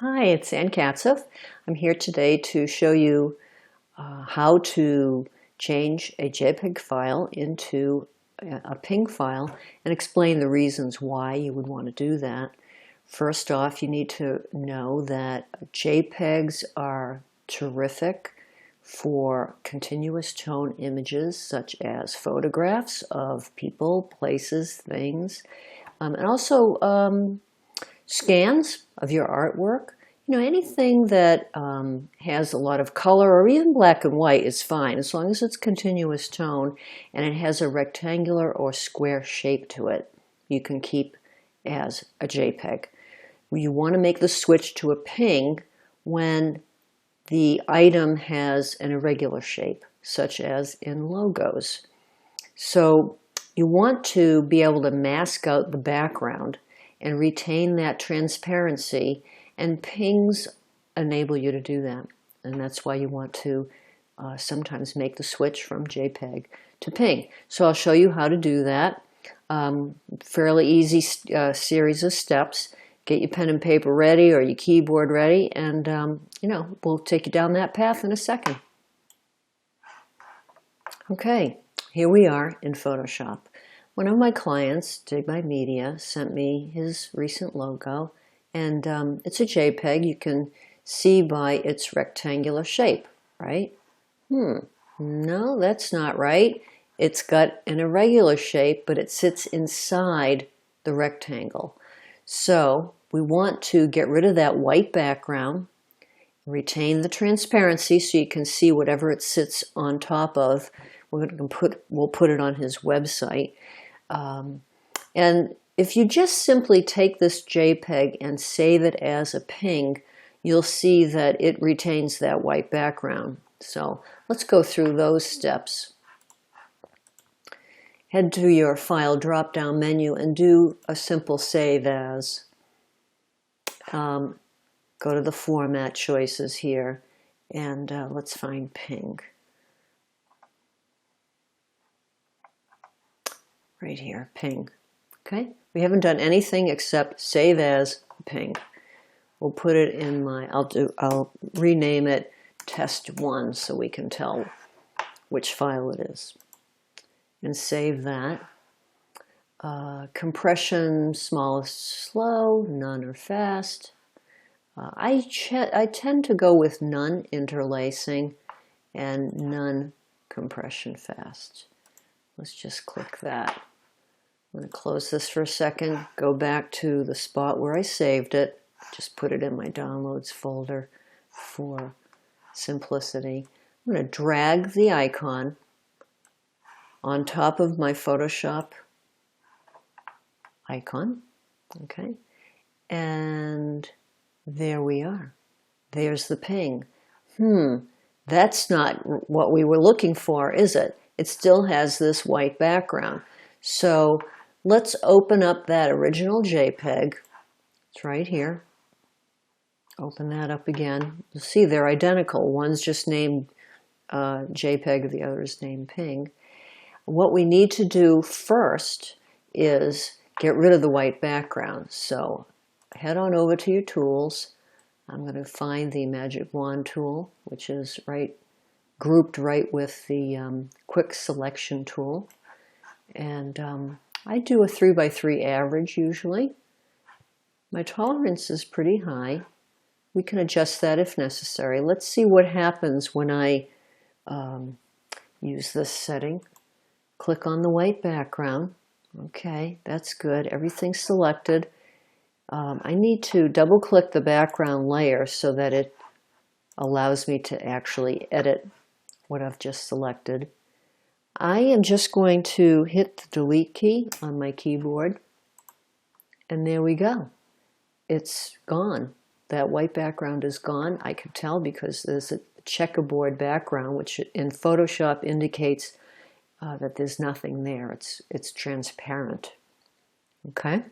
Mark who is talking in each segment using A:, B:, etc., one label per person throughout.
A: Hi, it's Ann Katzeff. I'm here today to show you how to change a JPEG file into a PNG file and explain the reasons why you would want to do that. First off, you need to know that JPEGs are terrific for continuous tone images such as photographs of people, places, things, and also scans of your artwork. Anything that has a lot of color or even black and white is fine as long as it's continuous tone and it has a rectangular or square shape to it. You can keep as a JPEG. You want to make the switch to a PNG when the item has an irregular shape, such as in logos. So you want to be able to mask out the background and retain that transparency, and PNGs enable you to do that. And that's why you want to sometimes make the switch from JPEG to PNG. So I'll show you how to do that. Fairly easy series of steps. Get your pen and paper ready or your keyboard ready, and we'll take you down that path in a second. Okay, here we are in Photoshop. One of my clients, Dig My Media, sent me his recent logo, and it's a JPEG. You can see by its rectangular shape, right? No, that's not right. It's got an irregular shape, but it sits inside the rectangle. So we want to get rid of that white background, retain the transparency so you can see whatever it sits on top of. We'll put it on his website. And if you just simply take this JPEG and save it as a PNG, you'll see that it retains that white background. So let's go through those steps. Head to your File drop-down menu and do a simple Save As. Go to the Format choices here, and let's find PNG. Right here, PNG. Okay, we haven't done anything except save as PNG. We'll put it in I'll rename it Test 1 so we can tell which file it is. And save that. Compression, smallest slow, none or fast. I tend to go with none interlacing and none compression fast. Let's just click that. I'm going to close this for a second, go back to the spot where I saved it, just put it in my downloads folder for simplicity. I'm going to drag the icon on top of my Photoshop icon, okay, and there we are. There's the PNG. That's not what we were looking for, is it? It still has this white background. So let's open up that original JPEG. It's right here. Open that up again. You'll see they're identical. One's just named JPEG, the other is named PNG. What we need to do first is get rid of the white background. So head on over to your tools. I'm going to find the Magic Wand tool, which is grouped right with the Quick Selection tool. And I do a 3x3 average usually. My tolerance is pretty high. We can adjust that if necessary. Let's see what happens when I use this setting. Click on the white background. Okay, that's good. Everything's selected. I need to double click the background layer so that it allows me to actually edit what I've just selected. I am just going to hit the delete key on my keyboard, and there we go. It's gone. That white background is gone. I can tell because there's a checkerboard background, which in Photoshop indicates that there's nothing there. It's transparent. Okay?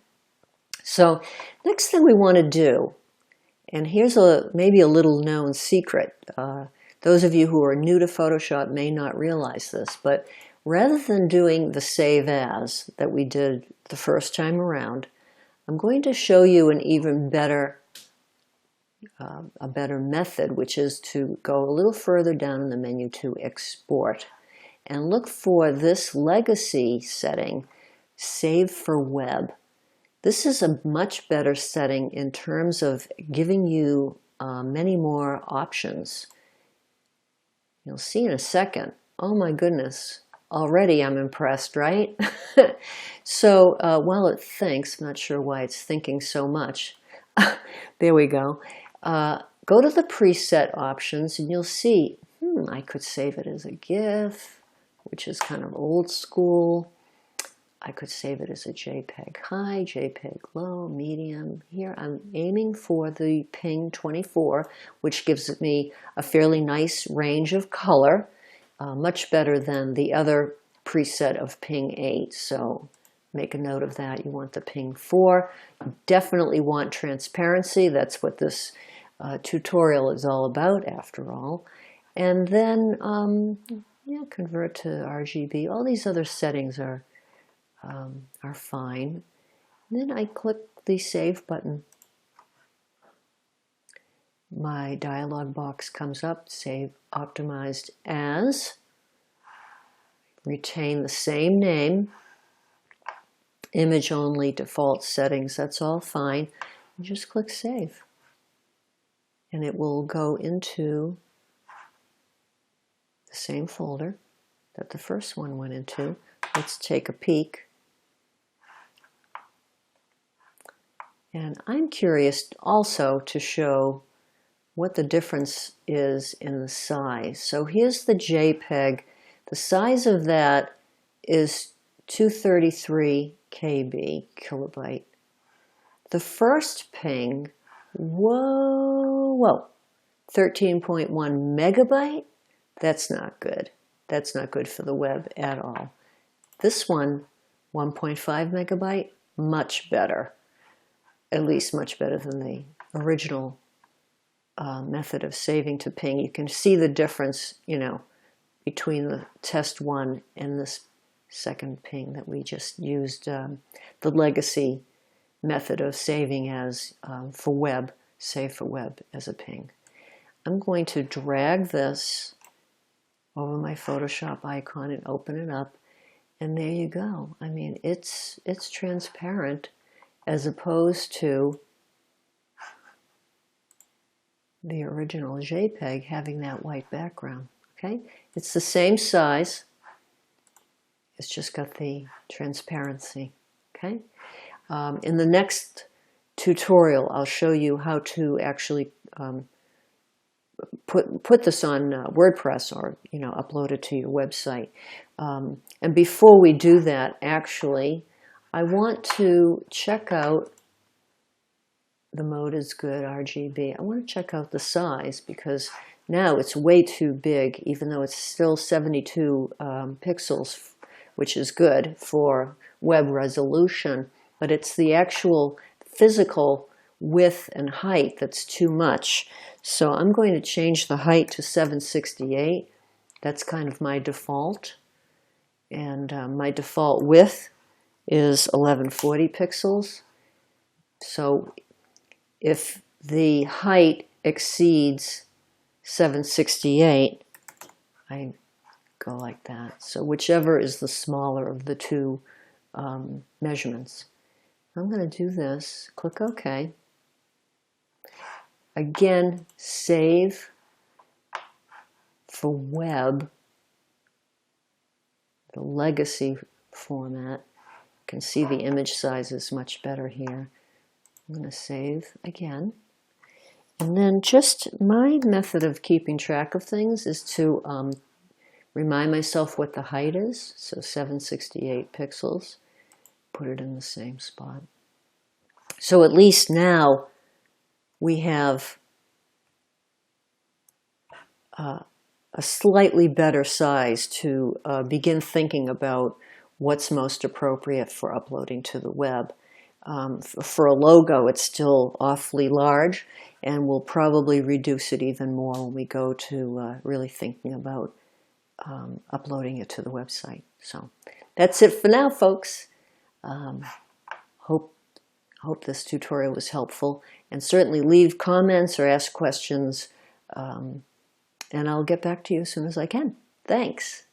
A: So next thing we want to do, and here's maybe a little known secret. Those of you who are new to Photoshop may not realize this, but rather than doing the Save As that we did the first time around, I'm going to show you an even better a better method, which is to go a little further down in the menu to export and look for this legacy setting, save for web. This is a much better setting in terms of giving you many more options. You'll see in a second. Oh my goodness, already I'm impressed, right? So while it thinks, I'm not sure why it's thinking so much. There we go. Go to the preset options and you'll see, I could save it as a GIF, which is kind of old school. I could save it as a JPEG high, JPEG low, medium. Here I'm aiming for the ping 24, which gives me a fairly nice range of color, much better than the other preset of ping 8. So make a note of that. You want the ping 4. You definitely want transparency. That's what this tutorial is all about, after all. And then convert to RGB. All these other settings are fine. And then I click the Save button. My dialog box comes up, Save Optimized As. Retain the same name. Image only, default settings, that's all fine. And just click Save. And it will go into the same folder that the first one went into. Let's take a peek. And I'm curious also to show what the difference is in the size. So here's the JPEG. The size of that is 233 KB, kilobyte. The first ping, whoa, 13.1 megabyte? That's not good. That's not good for the web at all. This one, 1.5 megabyte, much better. At least much better than the original method of saving to ping. You can see the difference, between the test one and this second ping that we just used, the legacy method of saving as for web, save for web as a ping. I'm going to drag this over my Photoshop icon and open it up, and there you go. I mean, it's transparent, as opposed to the original JPEG having that white background. Okay, it's the same size. It's just got the transparency. Okay, in the next tutorial, I'll show you how to actually put this on WordPress, or upload it to your website. And before we do that, actually, I want to check out, the mode is good, RGB. I want to check out the size, because now it's way too big, even though it's still 72 pixels, which is good for web resolution, but it's the actual physical width and height that's too much. So I'm going to change the height to 768. That's kind of my default. And my default width is 1140 pixels. So if the height exceeds 768, I go like that. So whichever is the smaller of the two measurements. I'm going to do this, click OK. Again, save for web, the legacy format. You can see the image size is much better here. I'm going to save again. And then just my method of keeping track of things is to remind myself what the height is. So 768 pixels. Put it in the same spot. So at least now we have a slightly better size to begin thinking about what's most appropriate for uploading to the web. For a logo, it's still awfully large, and we'll probably reduce it even more when we go to really thinking about uploading it to the website. So that's it for now, folks. Hope this tutorial was helpful, And certainly leave comments or ask questions, and I'll get back to you as soon as I can. Thanks.